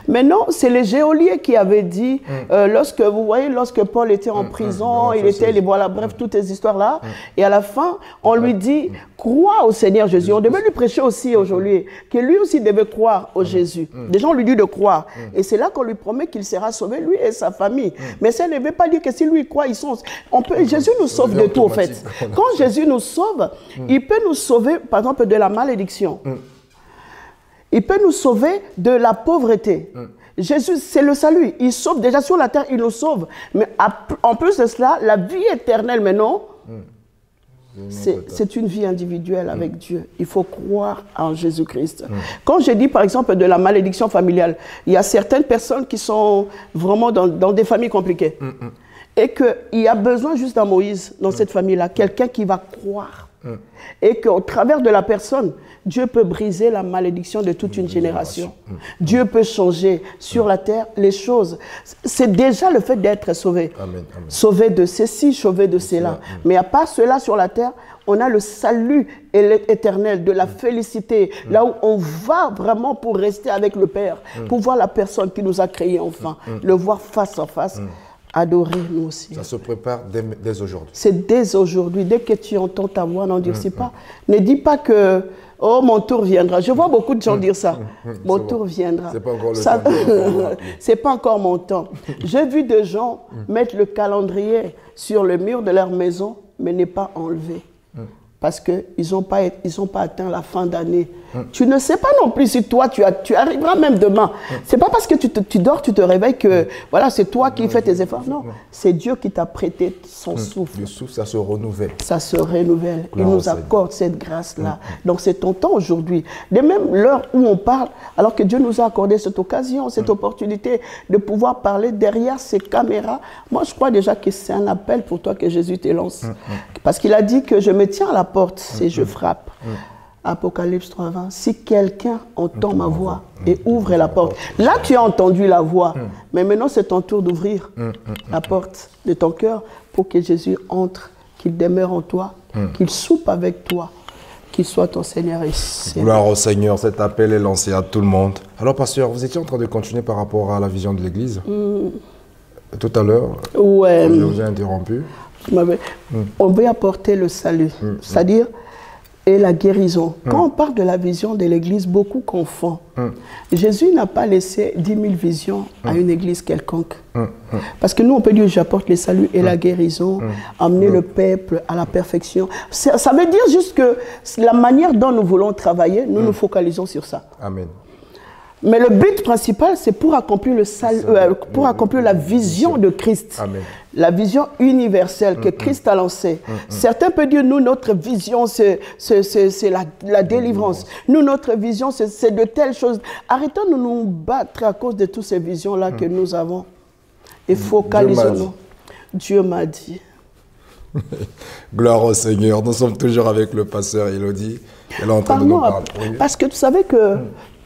Maintenant, c'est les geôliers qui avaient dit, lorsque vous voyez, lorsque Paul était en prison, il était, voilà, bref, toutes ces histoires-là, et à la fin, on lui dit, crois au Seigneur Jésus. On devait lui prêcher aussi aux geôliers, que lui aussi devait croire au Jésus. Des gens lui disent de croire. Et c'est là qu'on lui promet qu'il sera sauvé, lui et sa famille. Mais ça ne veut pas dire que si lui croit, ils sont... Jésus nous sauve de tout, en fait. Quand Jésus nous sauve, il peut nous sauver, par exemple, de la malédiction. Il peut nous sauver de la pauvreté. Jésus, c'est le salut. Il sauve déjà sur la terre, il nous sauve. Mais en plus de cela, la vie éternelle maintenant, c'est une vie individuelle avec Dieu. Il faut croire en Jésus-Christ. Quand je dis par exemple de la malédiction familiale, il y a certaines personnes qui sont vraiment dans des familles compliquées. Et qu'il y a besoin juste d'un Moïse dans cette famille-là, quelqu'un qui va croire. Et qu'au travers de la personne, Dieu peut briser la malédiction de toute une génération. Dieu peut changer sur la terre les choses. C'est déjà le fait d'être sauvé. Amen, amen. Sauvé de ceci, sauvé de cela. Mais à part cela sur la terre, on a le salut éternel, de la félicité, là où on va vraiment pour rester avec le Père, pour voir la personne qui nous a créés enfin, le voir face à face. Adorer nous aussi. Ça se prépare dès aujourd'hui. C'est dès aujourd'hui. Dès que tu entends ta voix, n'endurcis pas. Ne dis pas que oh, mon tour viendra. Je vois beaucoup de gens dire ça. Mon tour viendra. C'est pas encore le temps. C'est pas encore mon temps. J'ai vu des gens mettre le calendrier sur le mur de leur maison, mais n'est pas enlevé. Parce qu'ils n'ont pas atteint la fin d'année. Tu ne sais pas non plus si toi, tu arriveras même demain. C'est pas parce que tu dors, tu te réveilles que voilà, c'est toi qui fais tes efforts. Non, c'est Dieu qui t'a prêté son souffle. Le souffle, ça se renouvelle. Ça se renouvelle. Il nous accorde cette grâce-là. Donc c'est ton temps aujourd'hui. De même l'heure où on parle, alors que Dieu nous a accordé cette occasion, cette opportunité de pouvoir parler derrière ces caméras. Moi, je crois déjà que c'est un appel pour toi que Jésus te lance. Parce qu'il a dit que je me tiens à la porte et je frappe. Apocalypse 3:20. Si quelqu'un entend ma voix et ouvre la porte. Là, tu as entendu la voix. Mais maintenant, c'est ton tour d'ouvrir la porte de ton cœur pour que Jésus entre, qu'il demeure en toi, qu'il soupe avec toi, qu'il soit ton Seigneur et Seigneur. Gloire au Seigneur, cet appel est lancé à tout le monde. Alors, pasteur, vous étiez en train de continuer par rapport à la vision de l'Église tout à l'heure. Ouais. Je vous ai interrompu. On veut apporter le salut, c'est-à-dire et la guérison. Quand on parle de la vision de l'Église, beaucoup confondent. Jésus n'a pas laissé 10 000 visions à une Église quelconque. Parce que nous, on peut dire, j'apporte le salut et la guérison, amener le peuple à la perfection. Ça veut dire juste que la manière dont nous voulons travailler, nous nous focalisons sur ça. Amen. Mais le but principal, c'est pour accomplir le salut, pour accomplir la vision de Christ. Amen. La vision universelle que Christ a lancée. Certains peuvent dire, nous, notre vision, c'est la délivrance. Nous, notre vision, c'est de telles choses. Arrêtons de nous battre à cause de toutes ces visions-là que nous avons. Et focalisons-nous. Dieu m'a dit. Gloire au Seigneur. Nous sommes toujours avec le pasteur Elodie. Elle est en train de nous parler. Parce que tu savais que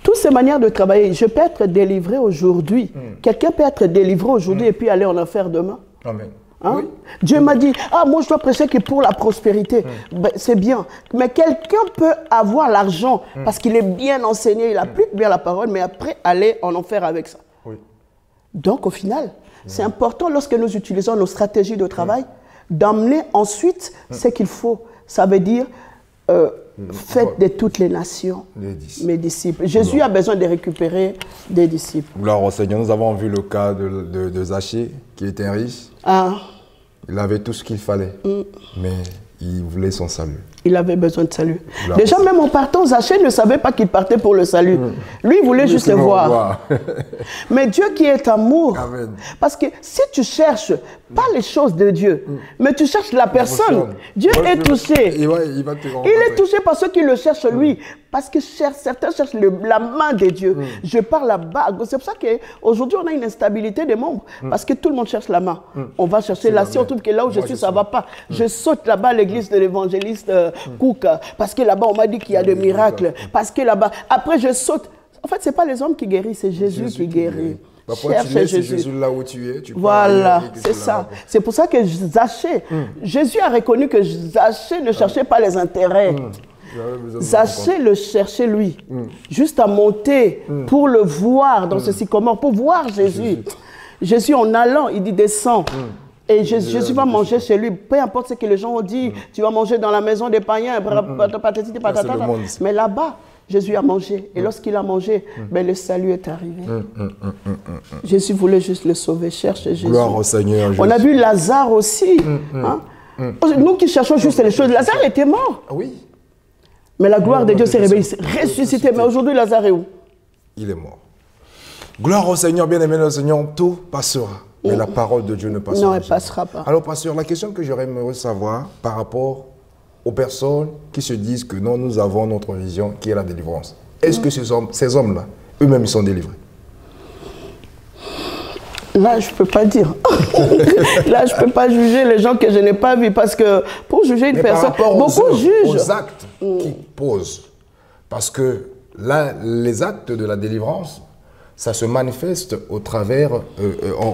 toutes ces manières de travailler, je peux être délivré aujourd'hui. Quelqu'un peut être délivré aujourd'hui et puis aller en enfer demain. Amen. Hein? Oui. Dieu m'a dit, ah, moi je dois prêcher que pour la prospérité. Ben, c'est bien. Mais quelqu'un peut avoir l'argent parce qu'il est bien enseigné, il applique bien la parole, mais après aller en enfer avec ça. Oui. Donc au final, c'est important lorsque nous utilisons nos stratégies de travail, d'amener ensuite ce qu'il faut. Ça veut dire... faites de toutes les nations mes disciples. Jésus a besoin de récupérer des disciples. Gloire au Seigneur. Nous avons vu le cas de Zachée, qui était riche. Il avait tout ce qu'il fallait, mais il voulait son salut. Il avait besoin de salut. Déjà, même en partant, Zachée ne savait pas qu'il partait pour le salut. Lui, il voulait juste le voir. Mais Dieu qui est amour. Amen. Parce que si tu cherches pas les choses de Dieu, mais tu cherches la personne, Dieu est touché. Il est touché par ceux qui le cherchent lui. Parce que certains cherchent la main de Dieu. Je parle là-bas. C'est pour ça qu'aujourd'hui, on a une instabilité des membres. Parce que tout le monde cherche la main. On va chercher là. Si on trouve que là où je suis, ça ne va pas. Je saute là-bas à l'église de l'évangéliste Cook. Parce que là-bas, on m'a dit qu'il y a des miracles. Parce que là-bas, après, je saute. En fait, ce n'est pas les hommes qui guérissent, c'est Jésus qui guérit. Parfois, tu laisses Jésus là où tu es. Voilà, c'est ça. C'est pour ça que Zachée, Jésus a reconnu que Zachée ne cherchait pas les intérêts. Zachée le cherchait lui, juste à monter pour le voir dans ce sycomore, pour voir Jésus. Jésus en allant, il dit descends. Et Jésus va manger chez lui, peu importe ce que les gens ont dit, tu vas manger dans la maison des païens, mais là-bas, Jésus a mangé. Et lorsqu'il a mangé, ben, le salut est arrivé. Jésus voulait juste le sauver, chercher Jésus. Gloire au Seigneur. On a vu Lazare aussi. Hein? Nous qui cherchons juste les choses, Lazare était mort. Oui. Mais la gloire de Dieu s'est réveillée, ressuscité. Mais aujourd'hui, Lazare est où? Il est mort. Gloire au Seigneur, bien-aimé le Seigneur, tout passera. Mais la parole de Dieu ne passera pas. Non, elle ne passera pas. Alors, pasteur, la question que j'aurais aimé savoir par rapport aux personnes qui se disent que non, nous avons notre vision qui est la délivrance. Est-ce que ces hommes-là, eux-mêmes, ils sont délivrés? Là, je ne peux pas dire. Là, je ne peux pas juger les gens que je n'ai pas vus. Parce que pour juger une personne, beaucoup jugent. Aux actes qu'ils posent. Parce que là, les actes de la délivrance, ça se manifeste au travers,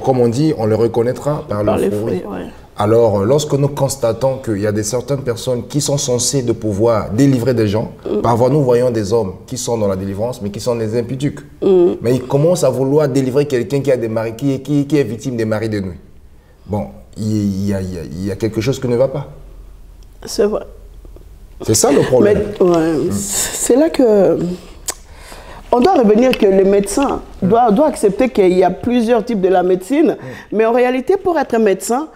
comme on dit, on le reconnaîtra par le fruit. Ouais. Alors, lorsque nous constatons qu'il y a certaines personnes qui sont censées de pouvoir délivrer des gens, parfois nous voyons des hommes qui sont dans la délivrance, mais qui sont des impudiques. Mais ils commencent à vouloir délivrer quelqu'un qui a des maris, qui est victime des maris de nuit. Bon, il y a quelque chose qui ne va pas. C'est vrai. C'est ça le problème. C'est là que... On doit revenir que les médecins doivent accepter qu'il y a plusieurs types de la médecine, mais en réalité, pour être médecin,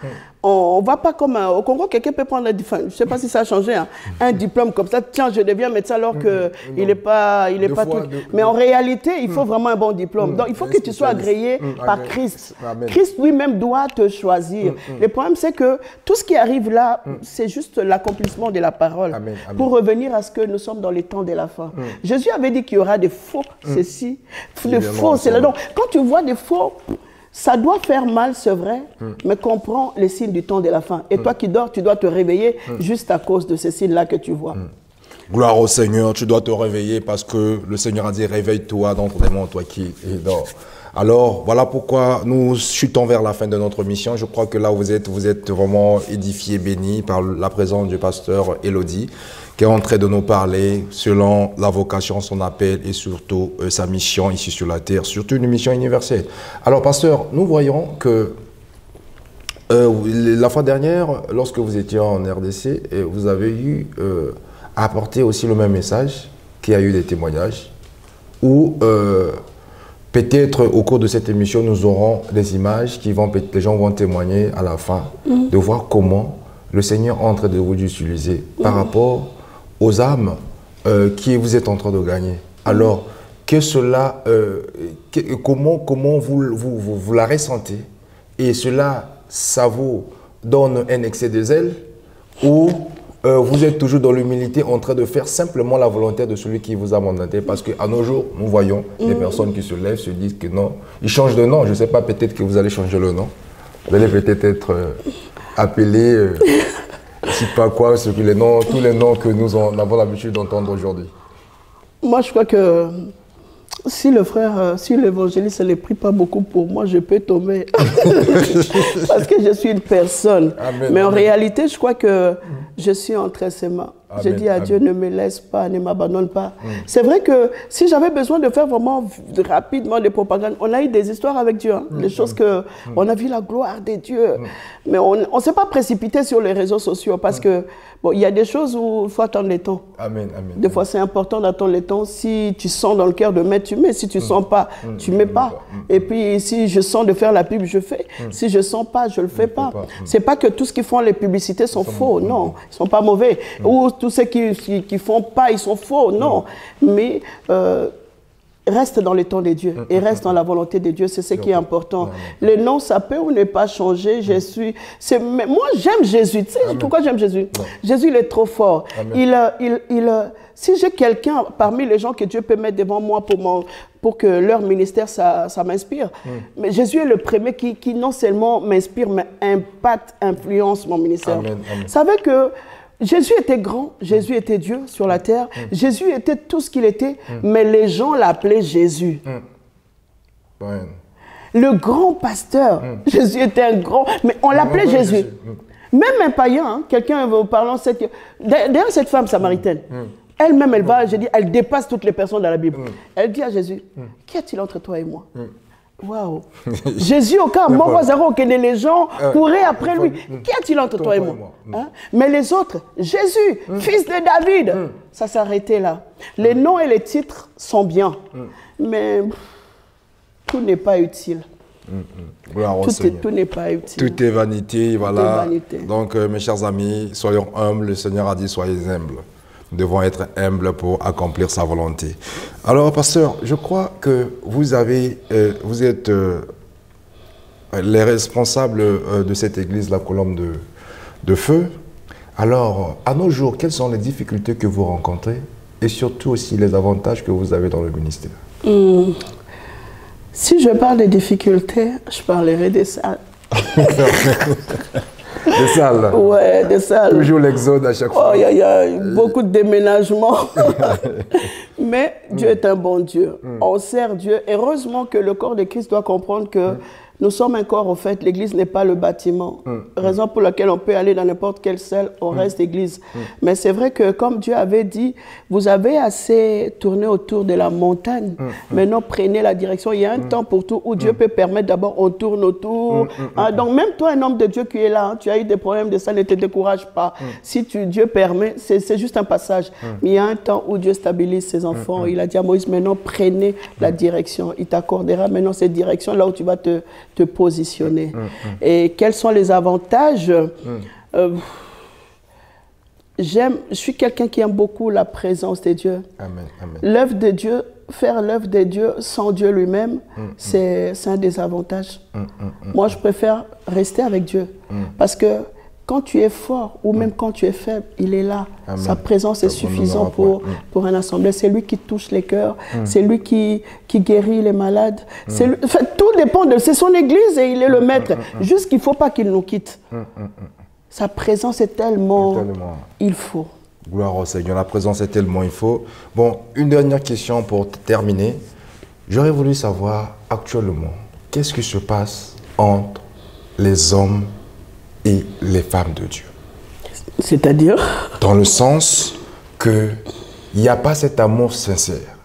on ne va pas comme au Congo, quelqu'un peut prendre, je ne sais pas si ça a changé, hein, un diplôme comme ça, tiens, je deviens médecin alors qu'il n'est pas, tout. Mais en réalité, il faut vraiment un bon diplôme. Donc, il faut que tu sois agréé par Christ. Christ lui-même doit te choisir. Le problème, c'est que tout ce qui arrive là, c'est juste l'accomplissement de la parole. Pour revenir à ce que nous sommes dans les temps de la fin. Jésus avait dit qu'il y aura des faux, ceci, des faux, c'est là. Donc, quand tu vois des faux, ça doit faire mal, c'est vrai, mais comprends les signes du temps de la fin. Et toi qui dors, tu dois te réveiller juste à cause de ces signes-là que tu vois. Gloire au Seigneur, tu dois te réveiller parce que le Seigneur a dit réveille-toi d'entre les morts, toi qui dors. Alors, voilà pourquoi nous chutons vers la fin de notre mission. Je crois que là où vous êtes vraiment édifiés, bénis par la présence du pasteur Elodie, qui est en train de nous parler selon la vocation, son appel et surtout sa mission ici sur la terre, surtout une mission universelle. Alors, pasteur, nous voyons que la fois dernière, lorsque vous étiez en RDC, vous avez eu à apporter aussi le même message, qui a eu des témoignages, où peut-être au cours de cette émission, nous aurons des images qui vont, les gens vont témoigner à la fin, de voir comment le Seigneur est en train de vous utiliser par rapport aux âmes qui vous êtes en train de gagner. Alors, que cela, comment vous la ressentez? Et cela, ça vous donne un excès de zèle ou vous êtes toujours dans l'humilité en train de faire simplement la volonté de celui qui vous a mandaté? Parce qu'à nos jours, nous voyons des personnes qui se lèvent, se disent que non, ils changent de nom. Je ne sais pas, peut-être que vous allez changer le nom. Vous allez peut-être être appelé, je ne sais pas quoi, tous les noms que nous avons l'habitude d'entendre aujourd'hui. Moi, je crois que si le frère, si l'évangéliste ne les prie pas beaucoup pour moi, je peux tomber. Parce que je suis une personne. Amen, mais en amen. Réalité, je crois que je suis entre ses mains. Je dis à Dieu, ne me laisse pas, ne m'abandonne pas. C'est vrai que si j'avais besoin de faire vraiment rapidement des propagandes, on a eu des histoires avec Dieu, hein, des choses que on a vu la gloire de Dieu. Mais on ne s'est pas précipité sur les réseaux sociaux parce que bon, il y a des choses où il faut attendre les temps. Amen, amen. Des fois, c'est important d'attendre les temps. Si tu sens dans le cœur de mettre, tu mets. Si tu ne sens pas, tu ne mets pas. Et puis, si je sens de faire la pub, je fais. Si je ne sens pas, je ne le fais pas. Ce n'est pas que tout ce qu'ils font, les publicités sont faux. Non, ils ne sont pas mauvais. Ou tous ceux qui ne font pas, ils sont faux. Non. Mais reste dans le temps de Dieu et reste dans la volonté de Dieu. C'est ce qui est important. Le nom, ça peut ou ne pas changer. Moi, j'aime Jésus. Tu sais pourquoi j'aime Jésus? Jésus, il est trop fort. Si j'ai quelqu'un parmi les gens que Dieu peut mettre devant moi pour que leur ministère, ça m'inspire. Mais Jésus est le premier qui non seulement m'inspire, mais impacte, influence mon ministère. Vous savez que Jésus était grand, Jésus était Dieu sur la terre, Jésus était tout ce qu'il était, mais les gens l'appelaient Jésus. Ouais. Le grand pasteur, Jésus était un grand, mais on l'appelait Jésus. Même un païen, hein, quelqu'un parlant, d'ailleurs cette femme samaritaine, elle-même, elle va, je dis, elle dépasse toutes les personnes dans la Bible. Elle dit à Jésus, qu'y a-t-il entre toi et moi? Waouh! Jésus, au cas, Morozaro, que les gens couraient après lui. Qu'y a-t-il entre toi et moi? Hein? Mais les autres, Jésus, fils de David, ça s'arrêtait là. Les noms et les titres sont bien, mais tout n'est pas utile. Tout n'est pas utile. Tout est vanité, voilà. Tout est vanité. Donc, mes chers amis, soyons humbles. Le Seigneur a dit, soyez humbles. Nous devons être humbles pour accomplir sa volonté. Alors, pasteur, je crois que vous êtes les responsables de cette église, la colombe de feu. Alors, à nos jours, quelles sont les difficultés que vous rencontrez et surtout aussi les avantages que vous avez dans le ministère? Si je parle des difficultés, je parlerai des salles. Des salles? Ouais, des salles. Toujours l'exode à chaque fois. Oh, il y a beaucoup de déménagements. Mais Dieu est un bon Dieu. On sert Dieu. Heureusement que le corps de Christ doit comprendre que nous sommes un corps, au fait, l'église n'est pas le bâtiment. Raison pour laquelle on peut aller dans n'importe quelle salle, on reste église. Mais c'est vrai que, comme Dieu avait dit, vous avez assez tourné autour de la montagne. Maintenant, prenez la direction. Il y a un temps pour tout où Dieu peut permettre d'abord, on tourne autour. Donc, même toi, un homme de Dieu qui est là, tu as eu des problèmes de ça, ne te décourage pas. Si Dieu permet, c'est juste un passage. Mais il y a un temps où Dieu stabilise ses enfants. Il a dit à Moïse, maintenant, prenez la direction. Il t'accordera maintenant cette direction, là où tu vas te positionner. Et quels sont les avantages? Je suis quelqu'un qui aime beaucoup la présence de Dieu. Amen, amen. L'œuvre de Dieu, faire l'œuvre de Dieu sans Dieu lui-même, c'est un des avantages. Moi, je préfère rester avec Dieu. Parce que quand tu es fort ou même quand tu es faible, il est là. Amen. Sa présence est suffisante pour un assemblée. C'est lui qui touche les cœurs, c'est lui qui guérit les malades. Enfin, tout dépend de... C'est son église et il est le maître. Juste qu'il ne faut pas qu'il nous quitte. Sa présence est tellement... Il faut. Gloire au Seigneur, la présence est tellement il faut. Bon, une dernière question pour terminer. J'aurais voulu savoir actuellement, qu'est-ce qui se passe entre les hommes et les femmes de Dieu? C'est-à-dire? Dans le sens qu'il n'y a pas cet amour sincère.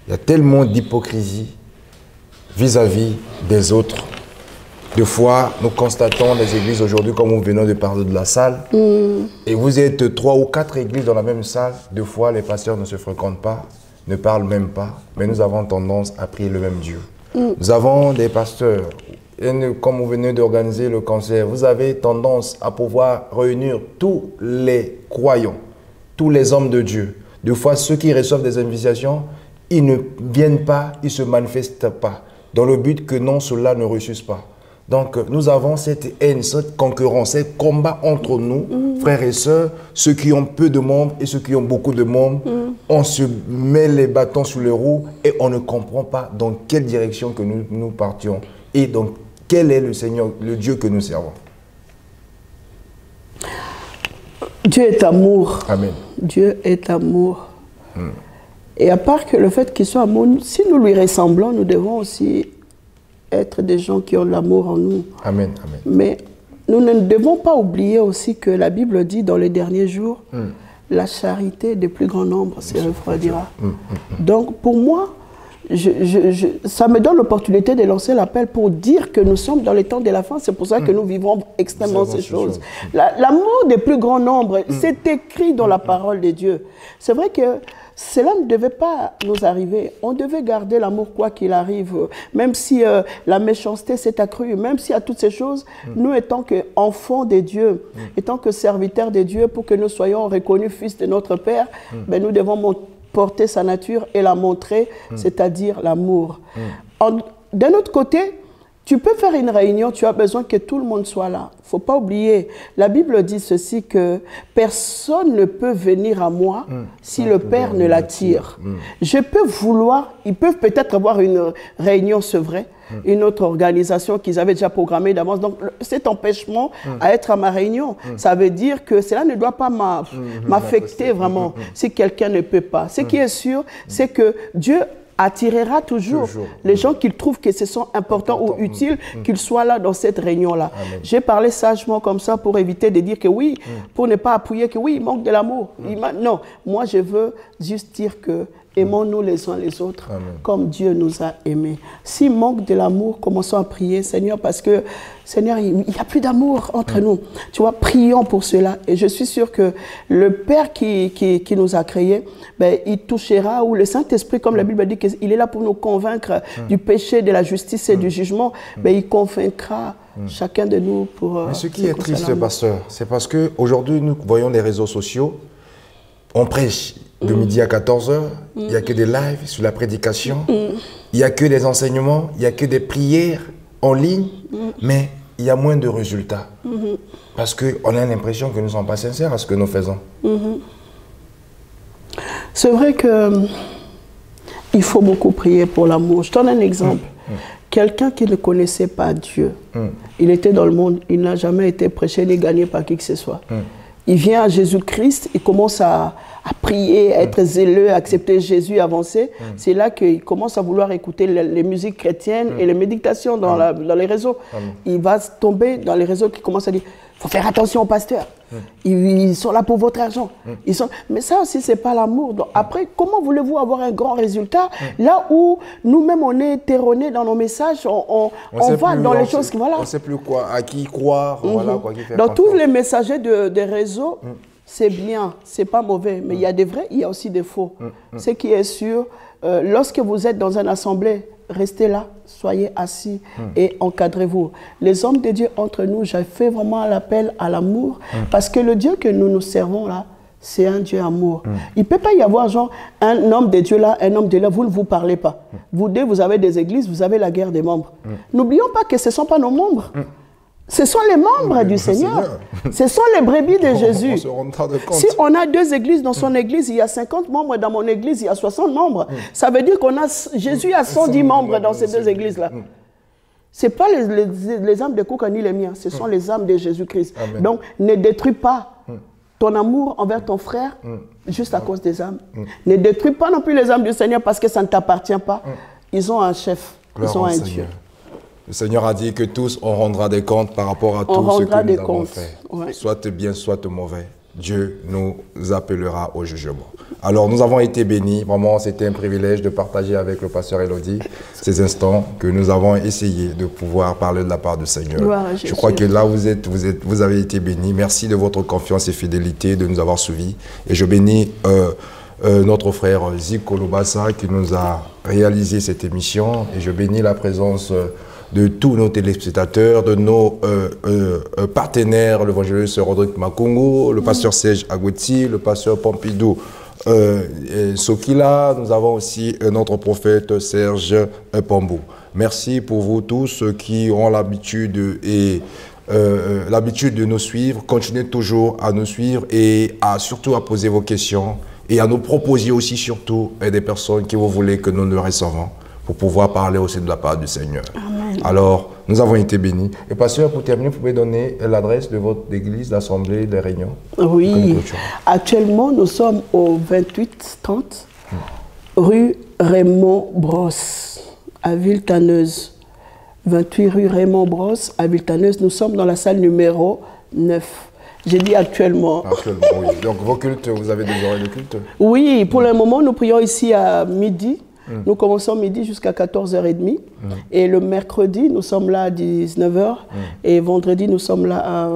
Il y a tellement d'hypocrisie vis-à-vis des autres. Deux fois, nous constatons les églises aujourd'hui, comme nous venons de parler de la salle, et vous êtes 3 ou 4 églises dans la même salle. Deux fois, les pasteurs ne se fréquentent pas, ne parlent même pas, mais nous avons tendance à prier le même Dieu. Nous avons des pasteurs, et comme vous venez d'organiser le concert, vous avez tendance à pouvoir réunir tous les croyants, tous les hommes de Dieu. Deux fois, ceux qui reçoivent des invitations, ils ne viennent pas, ils ne se manifestent pas, dans le but que non, ceux-là ne reçoivent pas. Donc, nous avons cette haine, cette concurrence, ce combat entre nous, frères et sœurs, ceux qui ont peu de membres et ceux qui ont beaucoup de membres. On se met les bâtons sous les roues et on ne comprend pas dans quelle direction que nous partions. Et donc, quel est le Seigneur, le Dieu que nous servons? Dieu est amour. Amen. Dieu est amour. Et à part que le fait qu'il soit amour, si nous lui ressemblons, nous devons aussi être des gens qui ont l'amour en nous. Amen, amen. Mais nous ne devons pas oublier aussi que la Bible dit dans les derniers jours, la charité des plus grands nombres se refroidira. Donc pour moi, ça me donne l'opportunité de lancer l'appel pour dire que nous sommes dans les temps de la fin. C'est pour ça que nous vivons extrêmement ces choses. L'amour des plus grands nombres, c'est écrit dans la parole de Dieu. C'est vrai que cela ne devait pas nous arriver. On devait garder l'amour quoi qu'il arrive. Même si la méchanceté s'est accrue, même s'il y a toutes ces choses, nous étant qu'enfants de Dieu, étant que serviteurs de Dieu, pour que nous soyons reconnus fils de notre Père, ben nous devons porter sa nature et la montrer, c'est-à-dire l'amour. D'un autre côté, tu peux faire une réunion, tu as besoin que tout le monde soit là. Il ne faut pas oublier, la Bible dit ceci, que personne ne peut venir à moi si le Père ne l'attire. Je peux vouloir, ils peuvent peut-être avoir une réunion, c'est vrai, une autre organisation qu'ils avaient déjà programmée d'avance. Donc cet empêchement à être à ma réunion, ça veut dire que cela ne doit pas m'affecter vraiment si quelqu'un ne peut pas. Ce qui est sûr, c'est que Dieu attirera toujours les gens qu'ils trouvent que ce sont importants ou utiles, qu'ils soient là dans cette réunion-là. J'ai parlé sagement comme ça pour éviter de dire que oui, pour ne pas appuyer que oui, il manque de l'amour. Non, moi je veux juste dire que aimons-nous les uns les autres comme Dieu nous a aimés. S'il manque de l'amour, commençons à prier, Seigneur, parce que, Seigneur, il n'y a plus d'amour entre nous. Tu vois, prions pour cela. Et je suis sûr que le Père qui nous a créés, ben, il touchera, ou le Saint-Esprit, comme la Bible dit, qu'il est là pour nous convaincre du péché, de la justice et du jugement, ben, il convaincra chacun de nous pour... Mais ce qui est triste, pasteur, c'est parce qu'aujourd'hui, nous voyons les réseaux sociaux, on prêche de midi à 14h, il n'y a que des lives sur la prédication, il n'y a que des enseignements, il n'y a que des prières en ligne, mais il y a moins de résultats. Parce qu'on a l'impression que nous ne sommes pas sincères à ce que nous faisons. C'est vrai qu'il faut beaucoup prier pour l'amour. Je donne un exemple. Quelqu'un qui ne connaissait pas Dieu, il était dans le monde, il n'a jamais été prêché ni gagné par qui que ce soit. Il vient à Jésus-Christ, il commence à prier, à être zéleux, à accepter Jésus, avancer. C'est là qu'il commence à vouloir écouter les musiques chrétiennes et les méditations dans les réseaux. Il va tomber dans les réseaux qui commencent à dire il faut faire attention aux pasteurs. Ils sont là pour votre argent. Mais ça aussi, ce n'est pas l'amour. Donc après, comment voulez-vous avoir un grand résultat là où nous-mêmes, on est erronés dans nos messages, on va dans les choses... Voilà. On ne sait plus quoi, à qui croire, voilà, quoi, qui faire dans tous les messagers des réseaux, c'est bien, c'est pas mauvais, mais il y a des vrais, il y a aussi des faux. Ce qui est sûr, lorsque vous êtes dans une assemblée, restez là, soyez assis et encadrez-vous. Les hommes de Dieu entre nous, j'ai fait vraiment l'appel à l'amour, parce que le Dieu que nous servons là, c'est un Dieu amour. Il ne peut pas y avoir genre un homme de Dieu là, un homme de là, vous ne vous parlez pas. Vous deux, vous avez des églises, vous avez la guerre des membres. N'oublions pas que ce ne sont pas nos membres. Ce sont les membres du Seigneur. Ce sont les brebis de Jésus. Si on a 2 églises dans son église, il y a 50 membres. Dans mon église, il y a 60 membres. Ça veut dire qu'on a Jésus a 110 membres dans ces 2 églises-là. Ce n'est pas les âmes de Kouka ni les miens. Ce sont les âmes de Jésus-Christ. Donc, ne détruis pas ton amour envers ton frère juste à cause des âmes. Ne détruis pas non plus les âmes du Seigneur parce que ça ne t'appartient pas. Ils ont un chef. Ils ont un Dieu. Le Seigneur a dit que tous, on rendra des comptes par rapport à tout ce que nous avons fait. Soit bien, soit mauvais. Dieu nous appellera au jugement. Alors, nous avons été bénis. Vraiment, c'était un privilège de partager avec le pasteur Elodie ces instants que nous avons essayé de pouvoir parler de la part du Seigneur. Je crois que là, vous avez été bénis. Merci de votre confiance et fidélité de nous avoir suivis. Et je bénis notre frère Zico Lubasa qui nous a réalisé cette émission. Et je bénis la présence de tous nos téléspectateurs, de nos partenaires, l'évangéliste Rodrigue Makungu, le pasteur Serge Agouti, le pasteur Pompidou Sokila. Nous avons aussi notre prophète Serge Pambou. Merci pour vous tous qui ont l'habitude de nous suivre. Continuez toujours à nous suivre et surtout à poser vos questions et à nous proposer aussi surtout des personnes qui vous voulez que nous nous recevons pour pouvoir parler aussi de la part du Seigneur. Amen. Alors, nous avons été bénis. Et pasteur, pour terminer, vous pouvez donner l'adresse de votre église, l'assemblée, les réunions? Oui. Actuellement, nous sommes au 2830 rue Raymond Brosse, à Villetaneuse. 28 rue Raymond Brosse, à Villetaneuse. Nous sommes dans la salle numéro 9. J'ai dit actuellement. Actuellement, oui. Donc, vos cultes, vous avez des horaires de culte? Oui, pour le moment, nous prions ici à midi. Nous commençons midi jusqu'à 14h30. Et le mercredi, nous sommes là à 19h. Et vendredi, nous sommes là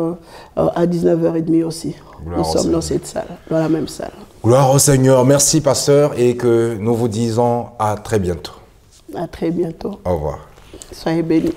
à 19h30 aussi. Gloire nous sommes dans cette salle, dans la même salle. Gloire au Seigneur. Merci, pasteur. Et que nous vous disons à très bientôt. À très bientôt. Au revoir. Soyez bénis.